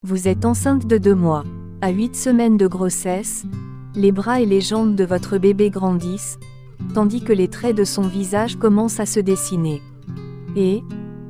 Vous êtes enceinte de 2 mois. À 8 semaines de grossesse, les bras et les jambes de votre bébé grandissent, tandis que les traits de son visage commencent à se dessiner. Et,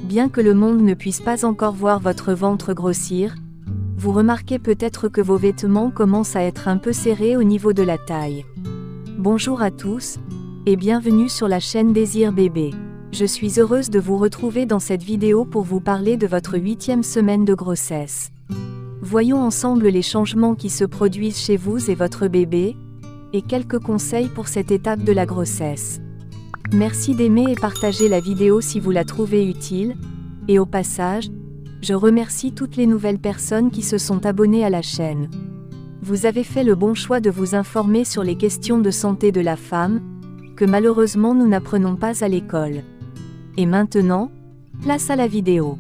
bien que le monde ne puisse pas encore voir votre ventre grossir, vous remarquez peut-être que vos vêtements commencent à être un peu serrés au niveau de la taille. Bonjour à tous, et bienvenue sur la chaîne Désir Bébé. Je suis heureuse de vous retrouver dans cette vidéo pour vous parler de votre 8e semaine de grossesse. Voyons ensemble les changements qui se produisent chez vous et votre bébé, et quelques conseils pour cette étape de la grossesse. Merci d'aimer et partager la vidéo si vous la trouvez utile, et au passage, je remercie toutes les nouvelles personnes qui se sont abonnées à la chaîne. Vous avez fait le bon choix de vous informer sur les questions de santé de la femme, que malheureusement nous n'apprenons pas à l'école. Et maintenant, place à la vidéo.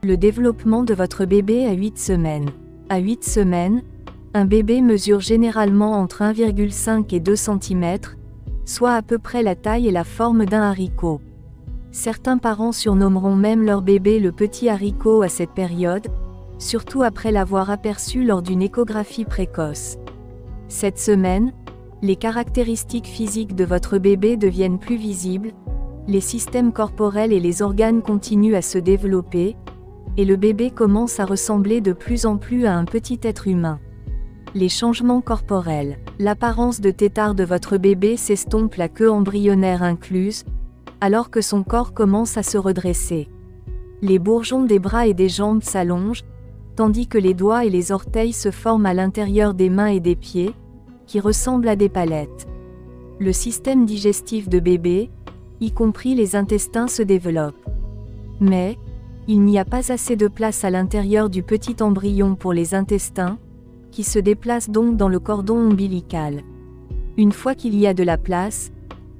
Le développement de votre bébé à 8 semaines. À 8 semaines, un bébé mesure généralement entre 1,5 et 2 cm, soit à peu près la taille et la forme d'un haricot. Certains parents surnommeront même leur bébé le petit haricot à cette période, surtout après l'avoir aperçu lors d'une échographie précoce. Cette semaine, les caractéristiques physiques de votre bébé deviennent plus visibles, les systèmes corporels et les organes continuent à se développer, et le bébé commence à ressembler de plus en plus à un petit être humain. Les changements corporels. L'apparence de tétard de votre bébé s'estompe, la queue embryonnaire incluse, alors que son corps commence à se redresser. Les bourgeons des bras et des jambes s'allongent, tandis que les doigts et les orteils se forment à l'intérieur des mains et des pieds, qui ressemblent à des palettes. Le système digestif de bébé, y compris les intestins, se développe. Mais, il n'y a pas assez de place à l'intérieur du petit embryon pour les intestins, qui se déplacent donc dans le cordon ombilical. Une fois qu'il y a de la place,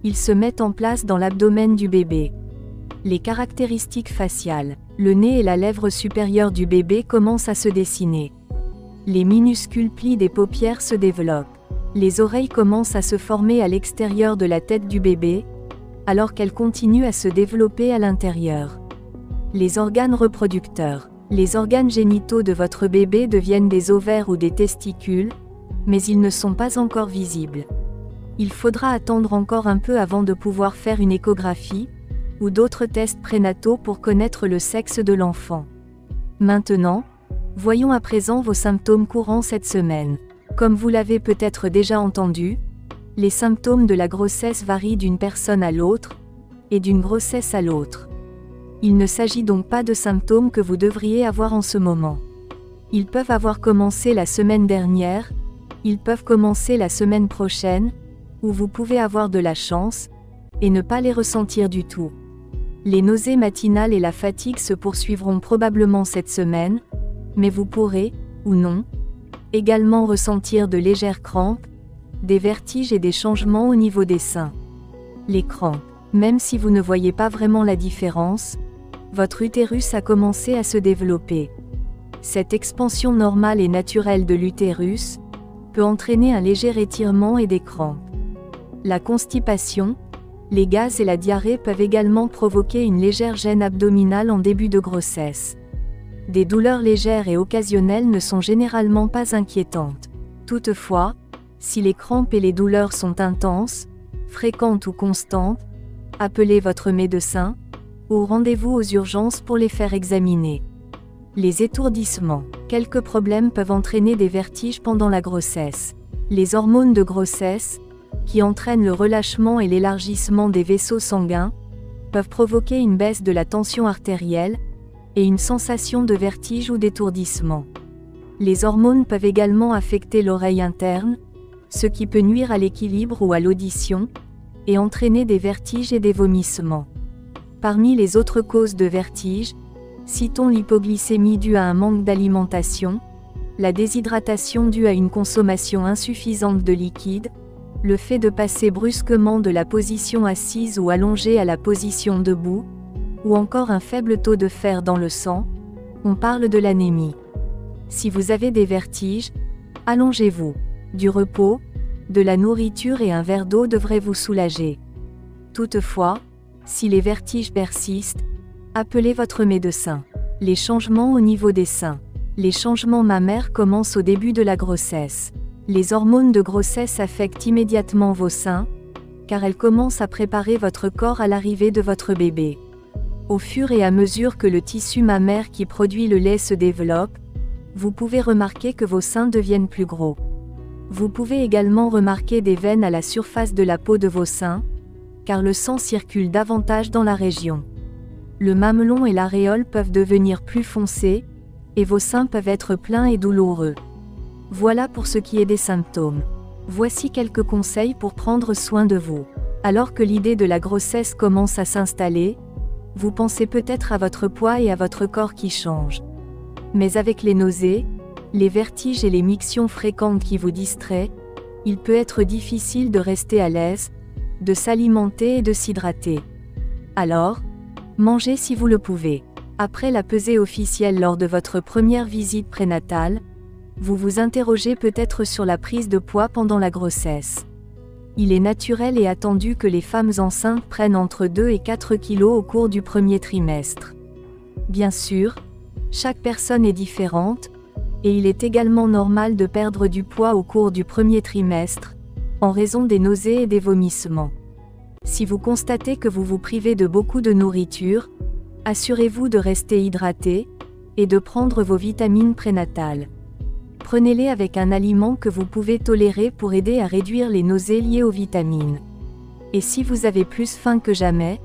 ils se mettent en place dans l'abdomen du bébé. Les caractéristiques faciales. Le nez et la lèvre supérieure du bébé commencent à se dessiner. Les minuscules plis des paupières se développent. Les oreilles commencent à se former à l'extérieur de la tête du bébé, alors qu'elles continuent à se développer à l'intérieur. Les organes reproducteurs. Les organes génitaux de votre bébé deviennent des ovaires ou des testicules, mais ils ne sont pas encore visibles. Il faudra attendre encore un peu avant de pouvoir faire une échographie, ou d'autres tests prénataux pour connaître le sexe de l'enfant. Maintenant, voyons à présent vos symptômes courants cette semaine. Comme vous l'avez peut-être déjà entendu, les symptômes de la grossesse varient d'une personne à l'autre, et d'une grossesse à l'autre. Il ne s'agit donc pas de symptômes que vous devriez avoir en ce moment. Ils peuvent avoir commencé la semaine dernière, ils peuvent commencer la semaine prochaine, ou vous pouvez avoir de la chance, et ne pas les ressentir du tout. Les nausées matinales et la fatigue se poursuivront probablement cette semaine, mais vous pourrez, ou non, également ressentir de légères crampes, des vertiges et des changements au niveau des seins. Les crampes. Même si vous ne voyez pas vraiment la différence, votre utérus a commencé à se développer. Cette expansion normale et naturelle de l'utérus peut entraîner un léger étirement et des crampes. La constipation, les gaz et la diarrhée peuvent également provoquer une légère gêne abdominale en début de grossesse. Des douleurs légères et occasionnelles ne sont généralement pas inquiétantes. Toutefois, si les crampes et les douleurs sont intenses, fréquentes ou constantes, appelez votre médecin, ou rendez-vous aux urgences pour les faire examiner. Les étourdissements. Quelques problèmes peuvent entraîner des vertiges pendant la grossesse. Les hormones de grossesse, qui entraînent le relâchement et l'élargissement des vaisseaux sanguins, peuvent provoquer une baisse de la tension artérielle, et une sensation de vertige ou d'étourdissement. Les hormones peuvent également affecter l'oreille interne, ce qui peut nuire à l'équilibre ou à l'audition, et entraîner des vertiges et des vomissements. Parmi les autres causes de vertige, citons l'hypoglycémie due à un manque d'alimentation, la déshydratation due à une consommation insuffisante de liquide, le fait de passer brusquement de la position assise ou allongée à la position debout, ou encore un faible taux de fer dans le sang, on parle de l'anémie. Si vous avez des vertiges, allongez-vous. Du repos, de la nourriture et un verre d'eau devraient vous soulager. Toutefois, Si les vertiges persistent, appelez votre médecin. Les changements au niveau des seins. Les changements mammaires commencent au début de la grossesse. Les hormones de grossesse affectent immédiatement vos seins, car elles commencent à préparer votre corps à l'arrivée de votre bébé. Au fur et à mesure que le tissu mammaire qui produit le lait se développe, vous pouvez remarquer que vos seins deviennent plus gros. Vous pouvez également remarquer des veines à la surface de la peau de vos seins, car le sang circule davantage dans la région. Le mamelon et l'aréole peuvent devenir plus foncés, et vos seins peuvent être pleins et douloureux. Voilà pour ce qui est des symptômes. Voici quelques conseils pour prendre soin de vous. Alors que l'idée de la grossesse commence à s'installer, vous pensez peut-être à votre poids et à votre corps qui change. Mais avec les nausées, les vertiges et les mictions fréquentes qui vous distraient, il peut être difficile de rester à l'aise, de s'alimenter et de s'hydrater. Alors, mangez si vous le pouvez. Après la pesée officielle lors de votre première visite prénatale, vous vous interrogez peut-être sur la prise de poids pendant la grossesse. Il est naturel et attendu que les femmes enceintes prennent entre 2 et 4 kilos au cours du premier trimestre. Bien sûr, chaque personne est différente, et il est également normal de perdre du poids au cours du premier trimestre, en raison des nausées et des vomissements. Si vous constatez que vous vous privez de beaucoup de nourriture, assurez-vous de rester hydraté, et de prendre vos vitamines prénatales. Prenez-les avec un aliment que vous pouvez tolérer pour aider à réduire les nausées liées aux vitamines. Et si vous avez plus faim que jamais,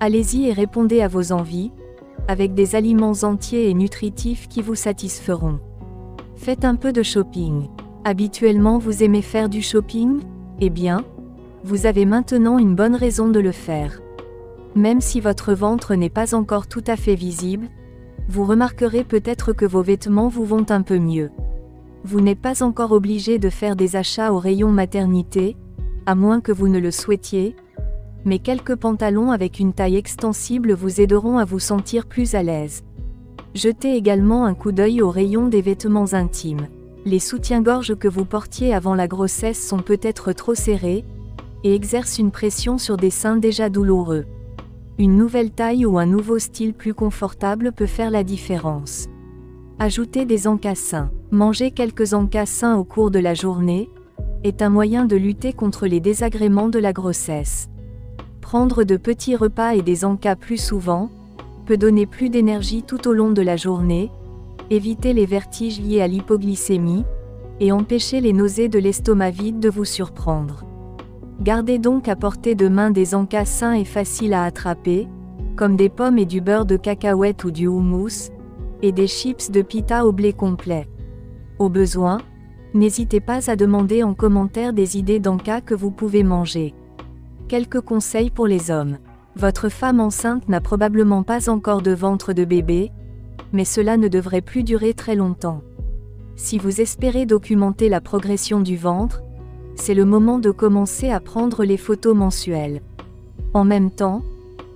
allez-y et répondez à vos envies, avec des aliments entiers et nutritifs qui vous satisferont. Faites un peu de shopping. Habituellement vous aimez faire du shopping? Eh bien, vous avez maintenant une bonne raison de le faire. Même si votre ventre n'est pas encore tout à fait visible, vous remarquerez peut-être que vos vêtements vous vont un peu mieux. Vous n'êtes pas encore obligé de faire des achats au rayon maternité, à moins que vous ne le souhaitiez, mais quelques pantalons avec une taille extensible vous aideront à vous sentir plus à l'aise. Jetez également un coup d'œil au rayon des vêtements intimes. Les soutiens-gorge que vous portiez avant la grossesse sont peut-être trop serrés, et exercent une pression sur des seins déjà douloureux. Une nouvelle taille ou un nouveau style plus confortable peut faire la différence. Ajoutez des encassins. Manger quelques encassins au cours de la journée est un moyen de lutter contre les désagréments de la grossesse. Prendre de petits repas et des encas plus souvent peut donner plus d'énergie tout au long de la journée, éviter les vertiges liés à l'hypoglycémie, et empêcher les nausées de l'estomac vide de vous surprendre. Gardez donc à portée de main des encas sains et faciles à attraper, comme des pommes et du beurre de cacahuète ou du houmous, et des chips de pita au blé complet. Au besoin, n'hésitez pas à demander en commentaire des idées d'encas que vous pouvez manger. Quelques conseils pour les hommes. Votre femme enceinte n'a probablement pas encore de ventre de bébé, mais cela ne devrait plus durer très longtemps. Si vous espérez documenter la progression du ventre, c'est le moment de commencer à prendre les photos mensuelles. En même temps,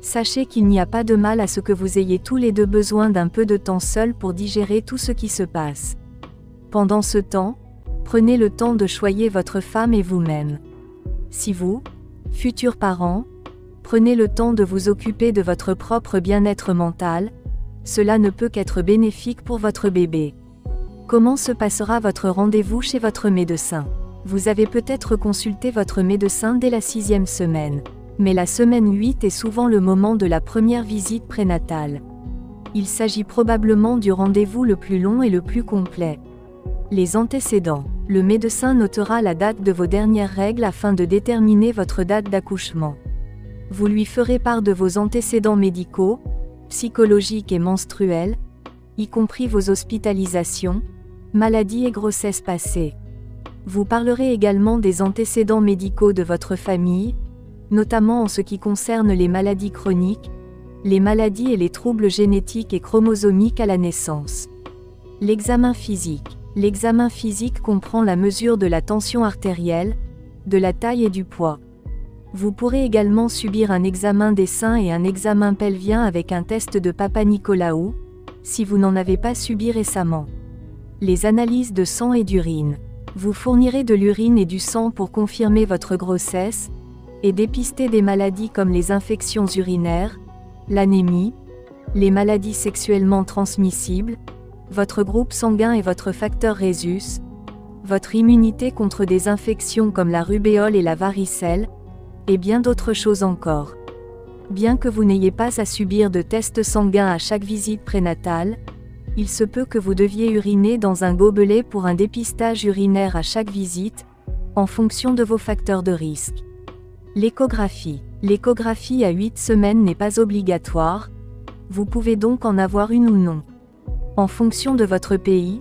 sachez qu'il n'y a pas de mal à ce que vous ayez tous les deux besoin d'un peu de temps seul pour digérer tout ce qui se passe. Pendant ce temps, prenez le temps de choyer votre femme et vous-même. Si vous, futurs parents, prenez le temps de vous occuper de votre propre bien-être mental, cela ne peut qu'être bénéfique pour votre bébé. Comment se passera votre rendez-vous chez votre médecin? Vous avez peut-être consulté votre médecin dès la 6e semaine. Mais la semaine 8 est souvent le moment de la première visite prénatale. Il s'agit probablement du rendez-vous le plus long et le plus complet. Les antécédents. Le médecin notera la date de vos dernières règles afin de déterminer votre date d'accouchement. Vous lui ferez part de vos antécédents médicaux, psychologiques et menstruels, y compris vos hospitalisations, maladies et grossesses passées. Vous parlerez également des antécédents médicaux de votre famille, notamment en ce qui concerne les maladies chroniques, les maladies et les troubles génétiques et chromosomiques à la naissance. L'examen physique. L'examen physique comprend la mesure de la tension artérielle, de la taille et du poids. Vous pourrez également subir un examen des seins et un examen pelvien avec un test de Papa-Nicolau, si vous n'en avez pas subi récemment. Les analyses de sang et d'urine. Vous fournirez de l'urine et du sang pour confirmer votre grossesse, et dépister des maladies comme les infections urinaires, l'anémie, les maladies sexuellement transmissibles, votre groupe sanguin et votre facteur rhésus, votre immunité contre des infections comme la rubéole et la varicelle, et bien d'autres choses encore. Bien que vous n'ayez pas à subir de tests sanguins à chaque visite prénatale, il se peut que vous deviez uriner dans un gobelet pour un dépistage urinaire à chaque visite, en fonction de vos facteurs de risque. L'échographie. L'échographie à 8 semaines n'est pas obligatoire, vous pouvez donc en avoir une ou non. En fonction de votre pays,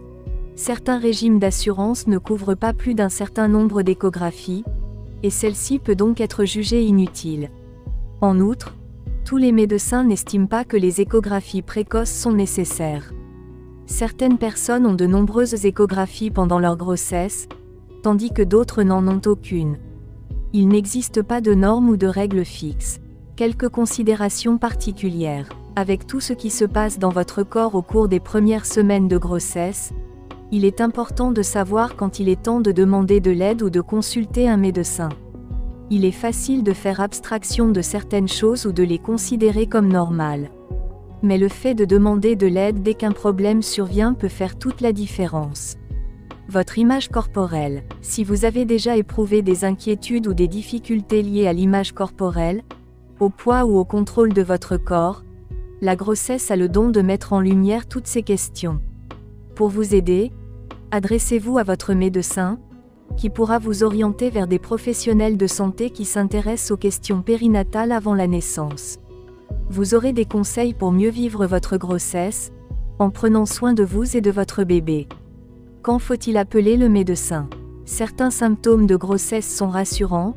certains régimes d'assurance ne couvrent pas plus d'un certain nombre d'échographies, et celle-ci peut donc être jugée inutile. En outre, tous les médecins n'estiment pas que les échographies précoces sont nécessaires. Certaines personnes ont de nombreuses échographies pendant leur grossesse, tandis que d'autres n'en ont aucune. Il n'existe pas de normes ou de règles fixes. Quelques considérations particulières. Avec tout ce qui se passe dans votre corps au cours des premières semaines de grossesse, il est important de savoir quand il est temps de demander de l'aide ou de consulter un médecin. Il est facile de faire abstraction de certaines choses ou de les considérer comme normales. Mais le fait de demander de l'aide dès qu'un problème survient peut faire toute la différence. Votre image corporelle. Si vous avez déjà éprouvé des inquiétudes ou des difficultés liées à l'image corporelle, au poids ou au contrôle de votre corps, la grossesse a le don de mettre en lumière toutes ces questions. Pour vous aider, adressez-vous à votre médecin, qui pourra vous orienter vers des professionnels de santé qui s'intéressent aux questions périnatales avant la naissance. Vous aurez des conseils pour mieux vivre votre grossesse, en prenant soin de vous et de votre bébé. Quand faut-il appeler le médecin? Certains symptômes de grossesse sont rassurants,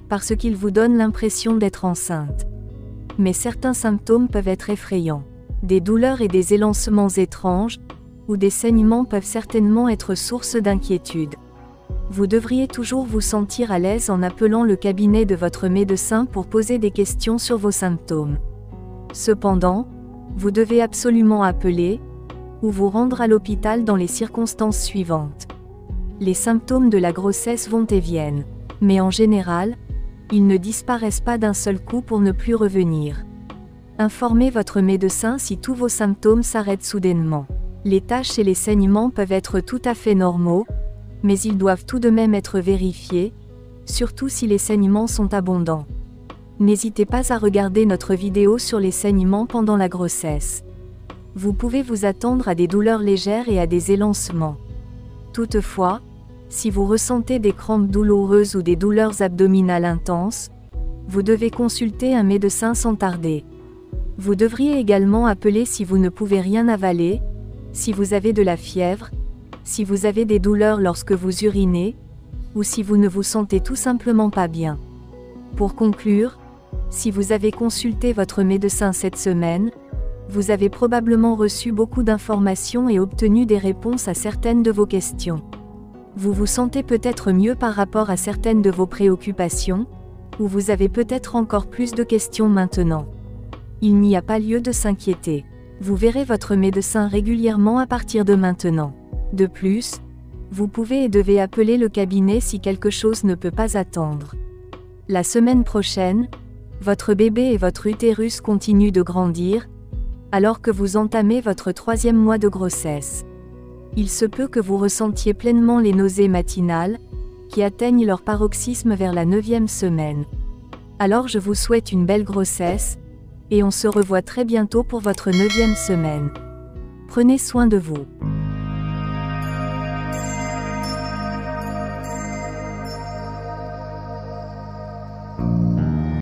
parce qu'ils vous donnent l'impression d'être enceinte. Mais certains symptômes peuvent être effrayants. Des douleurs et des élancements étranges, ou des saignements peuvent certainement être source d'inquiétude. Vous devriez toujours vous sentir à l'aise en appelant le cabinet de votre médecin pour poser des questions sur vos symptômes. Cependant, vous devez absolument appeler, ou vous rendre à l'hôpital dans les circonstances suivantes. Les symptômes de la grossesse vont et viennent, mais en général, ils ne disparaissent pas d'un seul coup pour ne plus revenir. Informez votre médecin si tous vos symptômes s'arrêtent soudainement. Les taches et les saignements peuvent être tout à fait normaux, mais ils doivent tout de même être vérifiés, surtout si les saignements sont abondants. N'hésitez pas à regarder notre vidéo sur les saignements pendant la grossesse. Vous pouvez vous attendre à des douleurs légères et à des élancements. Toutefois, si vous ressentez des crampes douloureuses ou des douleurs abdominales intenses, vous devez consulter un médecin sans tarder. Vous devriez également appeler si vous ne pouvez rien avaler, si vous avez de la fièvre, si vous avez des douleurs lorsque vous urinez, ou si vous ne vous sentez tout simplement pas bien. Pour conclure, si vous avez consulté votre médecin cette semaine, vous avez probablement reçu beaucoup d'informations et obtenu des réponses à certaines de vos questions. Vous vous sentez peut-être mieux par rapport à certaines de vos préoccupations, ou vous avez peut-être encore plus de questions maintenant. Il n'y a pas lieu de s'inquiéter. Vous verrez votre médecin régulièrement à partir de maintenant. De plus, vous pouvez et devez appeler le cabinet si quelque chose ne peut pas attendre. La semaine prochaine, votre bébé et votre utérus continuent de grandir, alors que vous entamez votre 3e mois de grossesse. Il se peut que vous ressentiez pleinement les nausées matinales, qui atteignent leur paroxysme vers la 9e semaine. Alors je vous souhaite une belle grossesse, et on se revoit très bientôt pour votre 9e semaine. Prenez soin de vous.